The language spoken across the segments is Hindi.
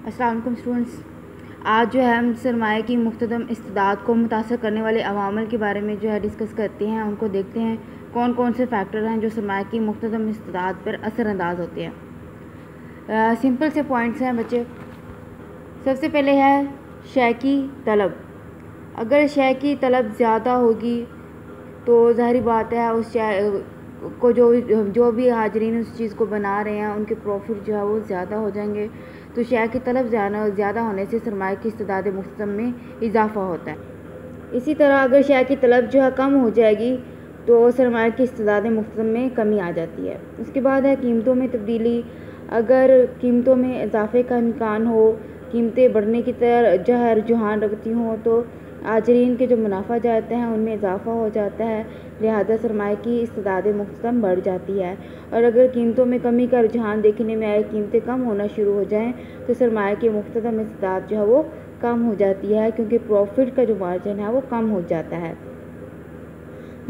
अस्सलाम वालेकुम स्टूडेंट्स। आज जो है हम सरमाए की मुख्तदम इस्तिदाद को मुतासर करने वाले अवामल के बारे में जो है डिस्कस करते हैं। उनको देखते हैं कौन कौन से फैक्टर हैं जो सरमाए की मुख्तदम इस्तिदाद पर असरअंदाज होते हैं। सिंपल से पॉइंट्स हैं बच्चे। सबसे पहले है शय की तलब। अगर शय की तलब ज़्यादा होगी तो ज़ाहिर बात है उस शय को जो भी हाजरीन उस चीज़ को बना रहे हैं उनके प्रॉफिट जो है वो ज़्यादा हो जाएंगे। तो शय की तलब ज़्यादा होने से सरमाए की इस्तिदाद मुख्तदम में इजाफ़ा होता है। इसी तरह अगर शय की तलब जो है कम हो जाएगी तो सरमाए की इस्तिदाद मुख्तदम में कमी आ जाती है। उसके बाद है कीमतों में तब्दीली। अगर कीमतों में इजाफे का इम्कान हो, कीमतें बढ़ने की तरह जो है रुझान रखती हों तो हाजरीन के जो मुनाफा जाते हैं उनमें इजाफ़ा हो जाता है, लिहाजा सरमाए की इस्तिदाद मुख्तदम बढ़ जाती है। और अगर कीमतों में कमी का रुझान देखने में आए, कीमतें कम होना शुरू हो जाएं तो सरमाए की मुख्तदम इस्तिदाद जो है वो कम हो जाती है, क्योंकि प्रॉफिट का जो मार्जिन है वो कम हो जाता है।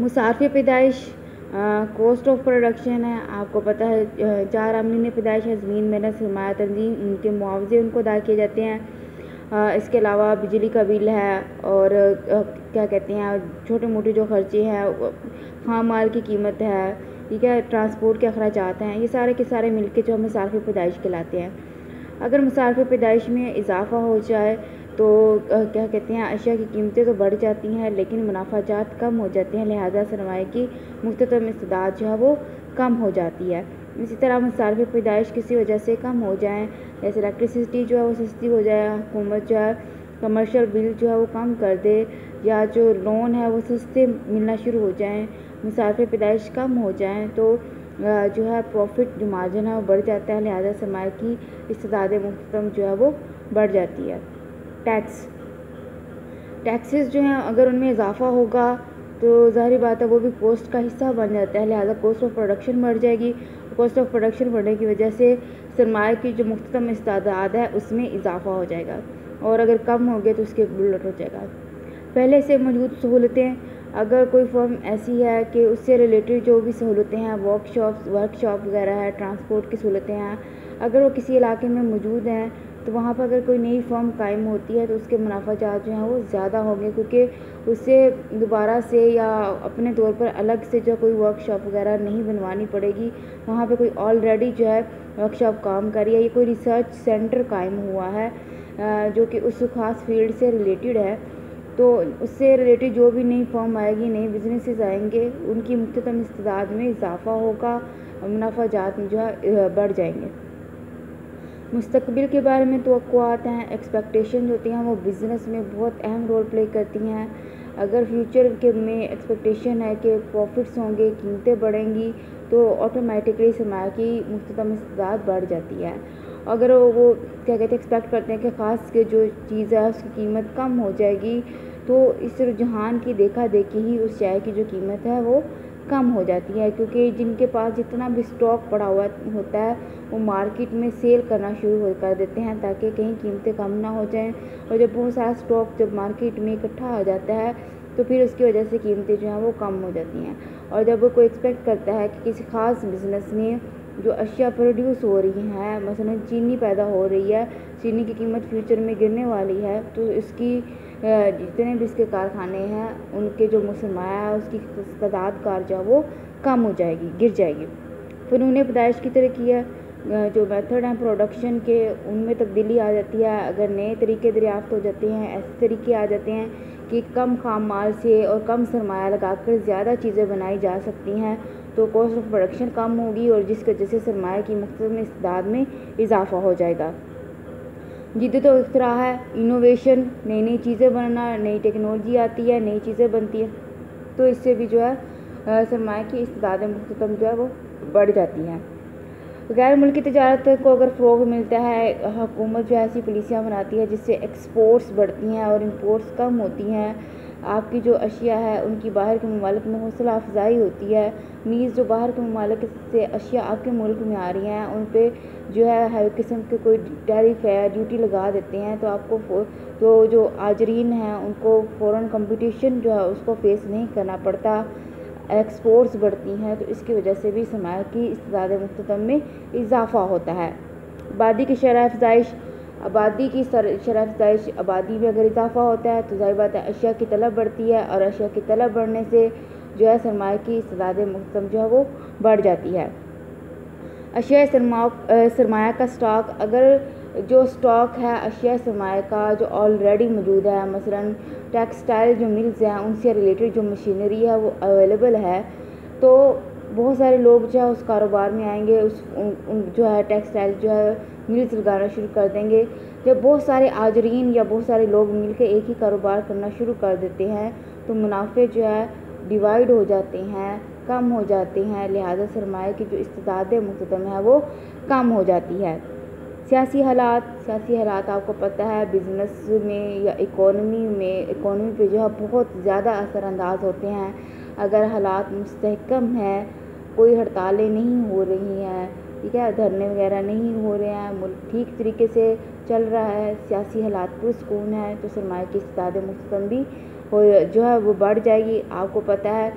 मुसारफ़े पैदाइश कॉस्ट ऑफ प्रोडक्शन है। आपको पता है 4 अमलीन पैदाइश है, ज़मीन मेहनत सरमाया तंजीम, उनके मुआवजे उनको अदा किए जाते हैं। इसके अलावा बिजली का बिल है और क्या कहते हैं छोटे मोटे जो खर्चे हैं, खाम माल की कीमत है, ठीक है, ट्रांसपोर्ट के अखराजात हैं, ये सारे के सारे मिलके जो हमें मुसारफ़े पैदाइश कहलाते हैं। अगर मुसारफ़े पैदाइश में इजाफ़ा हो जाए तो क्या कहते हैं अशिया की कीमतें तो बढ़ जाती हैं लेकिन मुनाफाजात कम हो जाते हैं, लिहाजा सरमाए की मुख्तदम इस्तिदाद जो है वो कम हो जाती है। इसी तरह मुसारफ़े पैदाइश किसी वजह से कम हो जाएँ, जैसे इलेक्ट्रिसिटी जो है वो सस्ती हो जाए, हुकूमत जो है कमर्शियल बिल जो है वो कम कर दे, या जो लोन है वो सस्ते मिलना शुरू हो जाएँ, मुसारफ़े पैदाइश कम हो जाएँ तो जो है प्रॉफिट जो मार्जिन है वो बढ़ जाता है, लिहाजा सरमाए की इस्तिदाद मुख्तदम जो है वो बढ़ जाती है। टैक्सेस जो हैं अगर उनमें इजाफ़ा होगा तो ज़ाहिर बात है वो भी कॉस्ट का हिस्सा बन जाता है, लिहाजा कॉस्ट ऑफ प्रोडक्शन बढ़ जाएगी। कॉस्ट ऑफ प्रोडक्शन बढ़ने की वजह से सरमाए की जो मुख्तदम इस्तिदाद है उसमें इजाफ़ा हो जाएगा, और अगर कम हो गए तो उसके उलट हो जाएगा। पहले से मौजूद सहूलतें, अगर कोई फर्म ऐसी है कि उससे रिलेटेड जो भी सहूलतें हैं, वर्कशॉप वगैरह है, ट्रांसपोर्ट की सहूलतें हैं, अगर वो किसी इलाके में मौजूद हैं तो वहाँ पर अगर कोई नई फर्म कायम होती है तो उसके मुनाफाजात जो हैं वो ज़्यादा होंगे, क्योंकि उससे दोबारा से या अपने तौर पर अलग से जो कोई वर्कशॉप वगैरह नहीं बनवानी पड़ेगी। वहाँ पे कोई ऑलरेडी जो है वर्कशॉप काम कर रही है, ये कोई रिसर्च सेंटर कायम हुआ है जो कि उस ख़ास फील्ड से रिलेटेड है, तो उससे रिलेटेड जो भी नई फर्म आएगी, नए बिजनेसेस आएंगे, उनकी मुख्तदम इस्तिदाद में इजाफ़ा होगा, मुनाफाजात जो है बढ़ जाएंगे। मुस्तकबिल के बारे में तवक्कुआत हैं, एक्सपेक्टेशन होती हैं वो बिज़नेस में बहुत अहम रोल प्ले करती हैं। अगर फ्यूचर के में एक्सपेक्टेशन है कि प्रॉफिट्स होंगे, कीमतें बढ़ेंगी, तो ऑटोमेटिकली सरमाया की मुख्तदम इस्तिदाद बढ़ जाती है। अगर वो क्या कहते हैं एक्सपेक्ट करते हैं कि ख़ास के जो चीज़ है उसकी कीमत कम हो जाएगी, तो इस रुझान की देखा देखी ही उस शय की जो कीमत है वो कम हो जाती है, क्योंकि जिनके पास जितना भी स्टॉक पड़ा हुआ होता है वो मार्केट में सेल करना शुरू कर देते हैं ताकि कहीं कीमतें कम ना हो जाएं। और जब बहुत सारा स्टॉक जब मार्केट में इकट्ठा हो जाता है तो फिर उसकी वजह से कीमतें जो हैं वो कम हो जाती हैं। और जब कोई एक्सपेक्ट करता है कि किसी ख़ास बिज़नेस में जो अशिया प्रोड्यूस हो रही हैं, मसलन चीनी पैदा हो रही है, चीनी की कीमत फ्यूचर में गिरने वाली है, तो इसकी जितने भी इसके कारखाने हैं उनके जो सरमाया है उसकी तादाद कार जो वो कम हो जाएगी, गिर जाएगी। फ़नून पैदाइश की तरह किया जो मेथड हैं प्रोडक्शन के, उनमें तब्दीली आ जाती है। अगर नए तरीके दरियाफ्त हो जाते हैं, ऐसे तरीके आ जाते हैं कि कम खाम माल से और कम सरमाया लगाकर ज़्यादा चीज़ें बनाई जा सकती हैं, तो कॉस्ट ऑफ प्रोडक्शन कम होगी और जिसकी वजह से सरमाया की मुख्तदम इस्तिदाद में इजाफ़ा हो जाएगा। जिद्दत और इख्तिरा है, इनोवेशन, नई नई चीज़ें बनना, नई टेक्नोलॉजी आती है, नई चीज़ें बनती है, तो इससे भी जो है सरमाया की इस्तिदाद मुख्तदम जो है वो बढ़ जाती हैं। गैर मुल्की तिजारत को अगर फ़रोग़ मिलता है, हुकूमत जो ऐसी पॉलिसियाँ बनाती है जिससे एक्सपोर्ट्स बढ़ती हैं और इंपोर्ट्स कम होती हैं, आपकी जो अशिया है उनकी बाहर के ममालिक में हौसला अफजाई होती है, नीज़ जो बाहर के ममालिक से अशिया आपके मुल्क में आ रही हैं उन पर जो है हर किस्म के कोई टैरिफ है, ड्यूटी लगा देते हैं, तो आपको तो जो हाजरीन हैं उनको फ़ौरन कंपटीशन जो है उसको फेस नहीं करना पड़ता, एक्सपोर्ट्स बढ़ती हैं, तो इसकी वजह से भी सरमाया की इस्तिदाद मुख्तदम में इजाफ़ा होता है। आबादी की शरह अफजाइश, आबादी की शरह अफ़ज़ाइश, आबादी में अगर इजाफा होता है तो ज़ाहिर बात है अशिया की तलब बढ़ती है, और अशिया की तलब बढ़ने से जो है सरमाए की इस्तेदाद मुख्तम जो है वो बढ़ जाती है। अशिया सरमाया का स्टॉक, अगर जो स्टॉक है अशिया सरमाया का जो ऑलरेडी मौजूद है, मसलन टेक्सटाइल जो मिल्स हैं उनसे रिलेटेड जो मशीनरी है वो अवेलेबल है, तो बहुत सारे लोग जो है उस कारोबार में आएंगे, जो है टेक्सटाइल जो है मिल्स लगाना शुरू कर देंगे। जब बहुत सारे आजरीन या बहुत सारे लोग मिलकर एक ही कारोबार करना शुरू कर देते हैं तो मुनाफे जो है डिवाइड हो जाते हैं, कम हो जाते हैं, लिहाजा सरमाए की जो इस्तेदाद मुक़द्दम है वो कम हो जाती है। सियासी हालात आपको पता है बिज़नेस में या इकोनॉमी पे जो है बहुत ज़्यादा असरअंदाज होते हैं। अगर हालात मुस्तहकम है, कोई हड़तालें नहीं हो रही हैं, ठीक है, धरने वगैरह नहीं हो रहे हैं, मुल्क ठीक तरीके से चल रहा है, सियासी हालात पुरसकून है, तो सरमाए की इस्तेदाद मुक़द्दम भी जो है वो बढ़ जाएगी। आपको पता है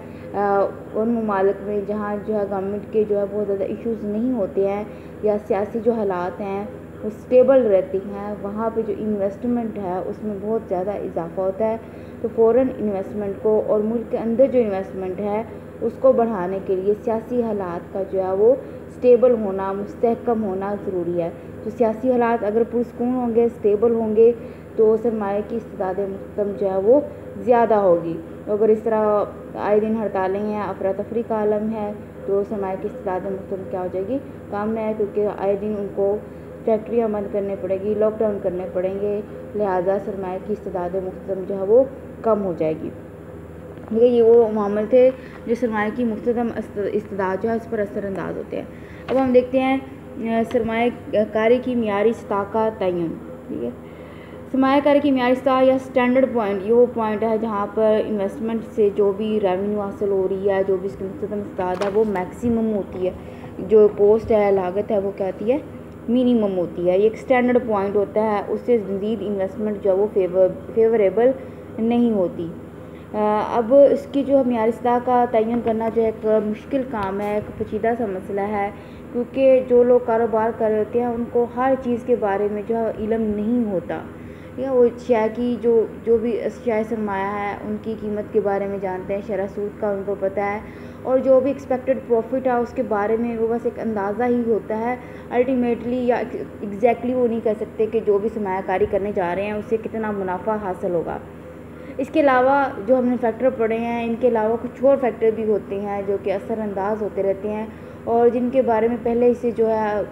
उन ममालिक में जहाँ जो है गवर्नमेंट के जो है बहुत ज़्यादा इश्यूज़ नहीं होते हैं या सियासी जो हालात हैं वो स्टेबल रहती हैं, वहाँ पे जो इन्वेस्टमेंट है उसमें बहुत ज़्यादा इजाफा होता है। तो फ़ॉरेन इन्वेस्टमेंट को और मुल्क के अंदर जो इन्वेस्टमेंट है उसको बढ़ाने के लिए सियासी हालात का जो है वो स्टेबल होना, मुस्तहकम होना ज़रूरी है। तो सियासी हालात अगर पुरसकून होंगे, स्टेबल होंगे, तो सरमाए की इस्तेदाद मुक़द्दम जो है वो ज़्यादा होगी। तो अगर इस तरह आए दिन हड़तालें हैं, अफरा तफरी का आलम है, तो सरमाए की इस्तेदाद मुक़द्दम क्या हो जाएगी, कम है, क्योंकि आए दिन उनको फैक्ट्रियाँ बंद करनी पड़ेगी, लॉकडाउन करने पड़ेंगे, लिहाजा सरमाए की इस्तेदाद मुक़द्दम जो है वो कम हो जाएगी। ठीक है, ये वो मामले थे जो सरमाए की मुक़द्दम इस्तेदाद जो है इस पर असरअंदाज होते हैं। अब हम देखते हैं सरमाएकारी की मियारी सतह का तयन। ठीक है, सरमायाकारी की मियारी सतह या स्टैंडर्ड पॉइंट, ये वो पॉइंट है जहाँ पर इन्वेस्टमेंट से जो भी रेवेन्यू हासिल हो रही है, जो भी इसकी मुक़द्दम इस्तेदाद है वो मैक्सिमम होती है, जो कॉस्ट है, लागत है, वो कहती है मिनिमम होती है। ये एक स्टैंडर्ड पॉइंट होता है, उससे मज़ीद इन्वेस्टमेंट जो है वो फेवरेबल नहीं होती। अब इसकी जो मियारी सतह का तयन करना जो है एक मुश्किल काम है, एक पेचीदा सा मसला है, क्योंकि जो लोग कारोबार कर रहे होते हैं उनको हर चीज़ के बारे में जो है इल्म नहीं होता, या वो अशिया की जो भी अशिया सरमाया है उनकी कीमत के बारे में जानते हैं, शरह सूद का उनको पता है, और जो भी एक्सपेक्टेड प्रॉफिट है उसके बारे में वो बस एक अंदाज़ा ही होता है। अल्टीमेटली या एग्जैक्टली वो नहीं कह सकते कि जो भी सरमायाकारी करने जा रहे हैं उससे कितना मुनाफा हासिल होगा। इसके अलावा जो हमने फैक्टर पढ़े हैं, इनके अलावा कुछ और फैक्टर भी होते हैं जो कि असरअंदाज होते रहते हैं और जिनके बारे में पहले से जो है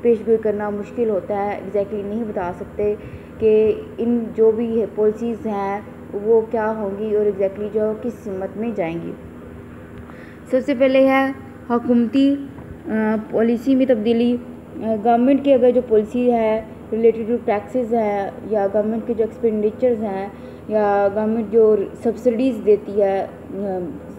पेशगोई करना मुश्किल होता है, एग्जैक्टली नहीं बता सकते कि इन जो भी पॉलिसीज़ हैं वो क्या होंगी और एग्जैक्टली जो किस सिमत में जाएंगी। सबसे पहले है हुकूमती पॉलिसी में तब्दीली। गवर्नमेंट की अगर जो पॉलिसी है रिलेटेड टू टैक्सेस है, या गवर्नमेंट के जो एक्सपेंडिचर्स हैं, या गवर्नमेंट जो सब्सिडीज़ देती है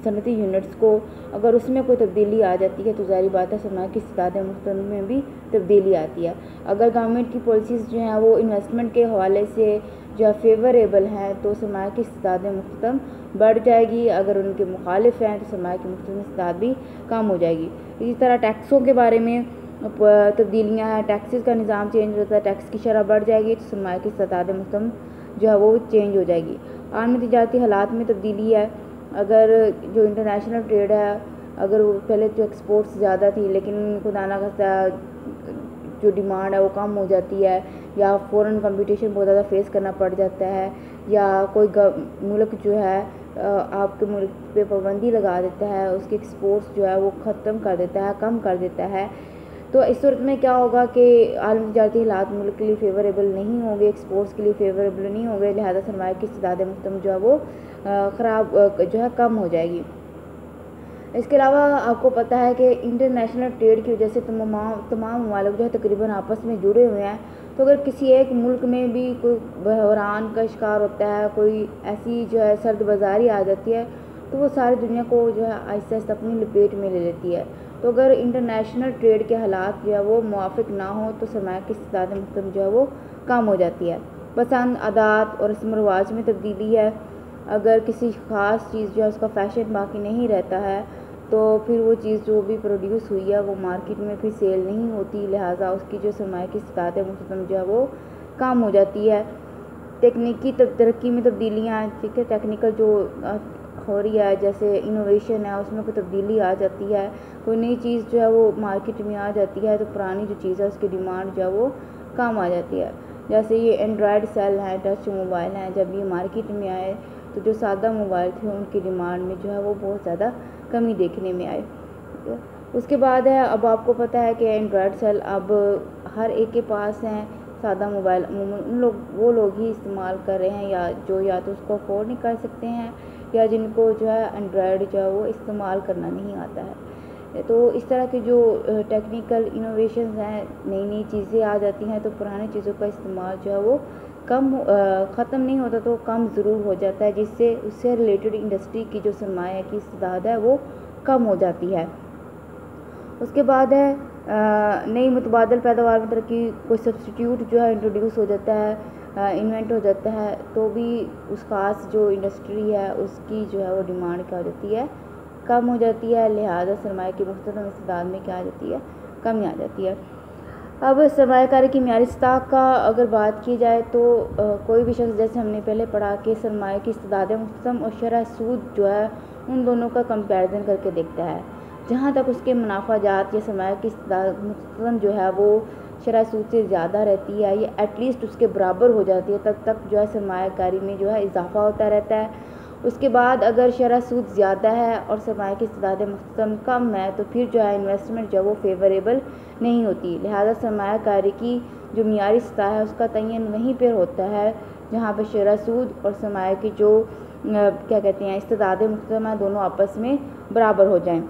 सनती यूनिट्स को, अगर उसमें कोई तब्दीली आ जाती है तो ज़ाहिर बात है सरमाया की इस्तेदाद मुक़द्दम में भी तब्दीली आती है। अगर गवर्नमेंट की पॉलिसीज़ जो हैं वो इन्वेस्टमेंट के हवाले से जो फेवरेबल हैं तो सरमाया की इस्तेदाद मुक़द्दम बढ़ जाएगी, अगर उनके मुखालिफ हैं तो सरमाया की मुक़द्दम इस्तेदाद भी कम हो जाएगी। इसी तरह टैक्सों के बारे में तब्दीलियाँ हैं, टैक्सेस का निज़ाम चेंज होता है, टैक्स की शरह बढ़ जाएगी तो सरमाया की इस्तेदाद मुक़द्दम जो है वो चेंज हो जाएगी। आलमी तिजारती हालात में तब्दीली है, अगर जो इंटरनेशनल ट्रेड है, अगर वो पहले जो एक्सपोर्ट्स ज़्यादा थी लेकिन खुदा ना खास्ता जो डिमांड है वो कम हो जाती है, या फ़ॉरेन कंपटीशन बहुत ज़्यादा फेस करना पड़ जाता है, या कोई मुल्क जो है आपके मुल्क पे पाबंदी लगा देता है, उसके एक्सपोर्ट्स जो है वो ख़त्म कर देता है, कम कर देता है, तो इस सूरत में क्या होगा कि आलमी तिजारती हालात मुल्क के लिए फेवरेबल नहीं होंगे, एक्सपोर्ट्स के लिए फेवरेबल नहीं होंगे, लिहाजा सरमाया की इस्तेदाद मुक़द्दम जो है वो ख़राब जो है कम हो जाएगी। इसके अलावा आपको पता है कि इंटरनेशनल ट्रेड की वजह से तमाम ममालिक जो है तकरीबन आपस में जुड़े हुए हैं, तो अगर किसी एक मुल्क में भी कोई बहरान का शिकार होता है, कोई ऐसी जो है सर्द बाज़ारी आ जाती है, तो वो सारी दुनिया को जो है आहिस्ता आहिस्ता अपनी लपेट में ले लेती है। तो अगर इंटरनेशनल ट्रेड के हालात जो है वो मुवाफ़िक ना हो तो सरमाया की इस्तेदाद मुक़द्दम जो है वो कम हो जाती है। पसंद, आदात और रस्म रवाज में तब्दीली है, अगर किसी ख़ास चीज़ जो है उसका फ़ैशन बाकी नहीं रहता है तो फिर वो चीज़ जो भी प्रोड्यूस हुई है वो मार्केट में फिर सेल नहीं होती, लिहाजा उसकी जो सरमाए की इस्ताद है मुख्तम जो है वो कम हो जाती है। तकनीकी तरक्की में तब्दीलियाँ, ठीक है, टेक्निकल जो हो रही है, जैसे इनोवेशन है, उसमें कोई तब्दीली आ जाती है, कोई नई चीज़ जो है वो मार्केट में आ जाती है, तो पुरानी जो चीज़ है उसकी डिमांड जो है वो कम आ जाती है। जैसे ये एंड्रॉयड सेल हैं, टच मोबाइल हैं, जब ये मार्केट में आए तो जो सादा मोबाइल थे उनकी डिमांड में जो है वो बहुत ज़्यादा कमी देखने में आई। उसके बाद है, अब आपको पता है कि एंड्रॉयड सेल अब हर एक के पास हैं। सादा मोबाइल उन लोग ही इस्तेमाल कर रहे हैं या तो उसको अफोर्ड नहीं कर सकते हैं, या जिनको जो है एंड्रॉयड जो है वो इस्तेमाल करना नहीं आता है। तो इस तरह के जो टेक्निकल इनोवेशंस हैं, नई नई चीज़ें आ जाती हैं, तो पुरानी चीज़ों का इस्तेमाल जो है वो ख़त्म नहीं होता, तो कम ज़रूर हो जाता है, जिससे उससे रिलेटेड इंडस्ट्री की जो सरमाया की इस्तेदाद है वो कम हो जाती है। उसके बाद है नई मुतबादल पैदावार में तरक्की, कोई सब्स्टिट्यूट जो है इंट्रोड्यूस हो जाता है, इन्वेंट हो जाता है, तो भी उस खास जो इंडस्ट्री है उसकी जो है वो डिमांड क्या हो जाती है, कम हो जाती है, लिहाजा सरमाए की मुख्तलिफ इस्तेदाद में क्या आ जाती है, कमी आ जाती है। अब सरमायाकारी की मियारी सतह का अगर बात की जाए तो कोई भी शख्स, जैसे हमने पहले पढ़ा कि सरमाए की इस्तेदाद मुख्तम और शरह सूद जो है उन दोनों का कंपैरिजन करके देखता है। जहाँ तक उसके मुनाफाजात या सरमाया की इस्तेदाद मुख्तम जो है वो शरह सूद से ज़्यादा रहती है या एटलीस्ट उसके बराबर हो जाती है, तब तक जो है सरमायाकारी में जो है इजाफा होता रहता है। उसके बाद अगर शरह सूद ज़्यादा है और सरमाया की इस्तेदाद मुख्तम कम है, तो फिर जो है इन्वेस्टमेंट जो है वो फेवरेबल नहीं होती। लिहाजा सरमायाकारी की जो मियारी सतह है उसका तयन वहीं पर होता है जहाँ पर शरह सूद और सरमाया की जो क्या कहते हैं इस्तेदाद मुख्तम है दोनों आपस में बराबर हो जाएं।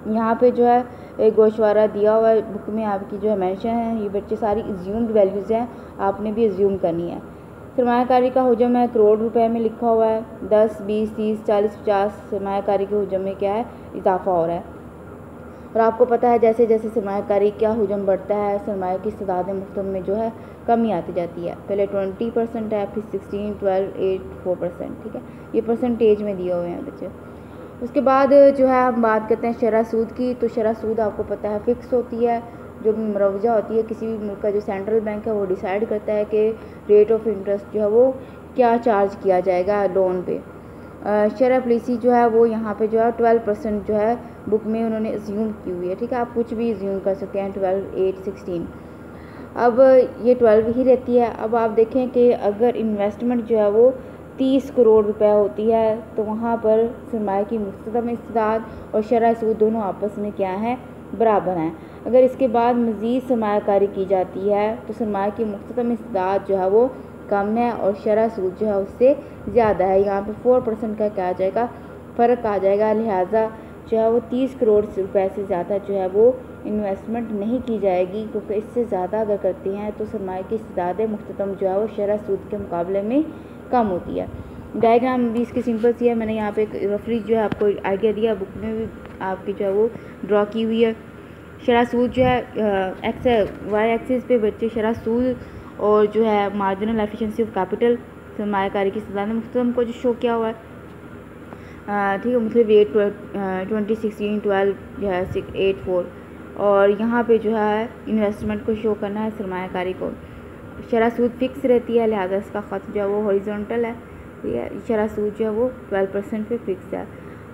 यहाँ पे जो है एक गोशवारा दिया हुआ है बुक में, आपकी जो है मेंशन है, ये बच्चे सारी एज्यूम्ड वैल्यूज़ हैं, आपने भी एज्यूम करनी है। सरमायाकारी का हुजम है करोड़ रुपए में लिखा हुआ है, 10, 20, 30, 40, 50 सरमायाकारी के हुजम में क्या है, इजाफा हो रहा है। और आपको पता है जैसे जैसे सरमायाकारी का हुजम बढ़ता है, सरमाया की इस्तेदाद मुख्तम में जो है कमी आती जाती है। पहले 20% है, फिर 16, 12, 8, 4%, ठीक है, ये परसेंटेज में दिए हुए हैं बच्चे। उसके बाद जो है हम बात करते हैं शरह सूद की। तो शरह सूद आपको पता है फ़िक्स होती है, जो मुरवजा होती है किसी भी मुल्क का, जो सेंट्रल बैंक है वो डिसाइड करता है कि रेट ऑफ इंटरेस्ट जो है वो क्या चार्ज किया जाएगा लोन पे। शरह पॉलिसी जो है वो यहाँ पे जो है 12% जो है बुक में उन्होंने अज्यूम की हुई है, ठीक है, आप कुछ भी अज्यूम कर सकते हैं, 12, 8, 16, अब ये 12 ही रहती है। अब आप देखें कि अगर इन्वेस्टमेंट जो है वो 30 करोड़ रुपए होती है, तो वहाँ पर सरमाए की मुख्तम इस्तेदाद और शरह सूद दोनों आपस में क्या हैं, बराबर हैं। अगर इसके बाद मज़ीद सरमायाकारी की जाती है तो सरमाए की मुख्तम इस्तेदाद जो है वो कम है और शरह सूद जो है उससे ज़्यादा है। यहाँ पे 4% का क्या आ जाएगा, फ़र्क आ जाएगा, लिहाजा जो है वो 30 करोड़ रुपए से ज़्यादा जो है वो इन्वेस्टमेंट नहीं की जाएगी, क्योंकि इससे ज़्यादा अगर करते हैं तो सरमाए की इस्तेदाद मुख्तम जो है वो शरह सूद के मुकाबले में कम होती है। डायग्राम भी इसकी सिंपल सी है, मैंने यहाँ पे एक रफली जो है आपको आइडिया दिया, बुक में भी आपकी जो है वो ड्रॉ की हुई है। शरह सूद जो है वाई एक्सिस पे बच्चे शरह सूद और जो है मार्जिनल एफिशिएंसी ऑफ कैपिटल सरमायाकारी की इस्तेदाद मुख्तम को जो शो किया हुआ है, ठीक है, मतलब रेट 2016, 12 जो है 6, 8, 4, और यहाँ पे जो है इन्वेस्टमेंट को शो करना है सरमायाकारी को। शरह सूद फिक्स रहती है, लिहाजा इसका ख़त जो है वो हॉरिजॉन्टल है, ठीक है, शरह सूद जो है वो 12% पे फिक्स है।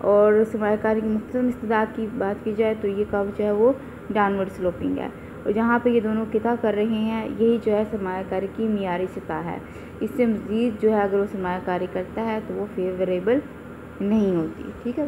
और सरमायाकारी की मुख्तम इस्तेदाद की बात की जाए तो ये कब जो है वो डाउनवर्ड स्लोपिंग है, और जहाँ पे ये दोनों किता कर रहे हैं यही जो है सरमायाकारी की मियारी सतह है। इससे मज़ीद जो है अगर वो सरमायाकारी करता है तो वो फेवरेबल नहीं होती, ठीक है।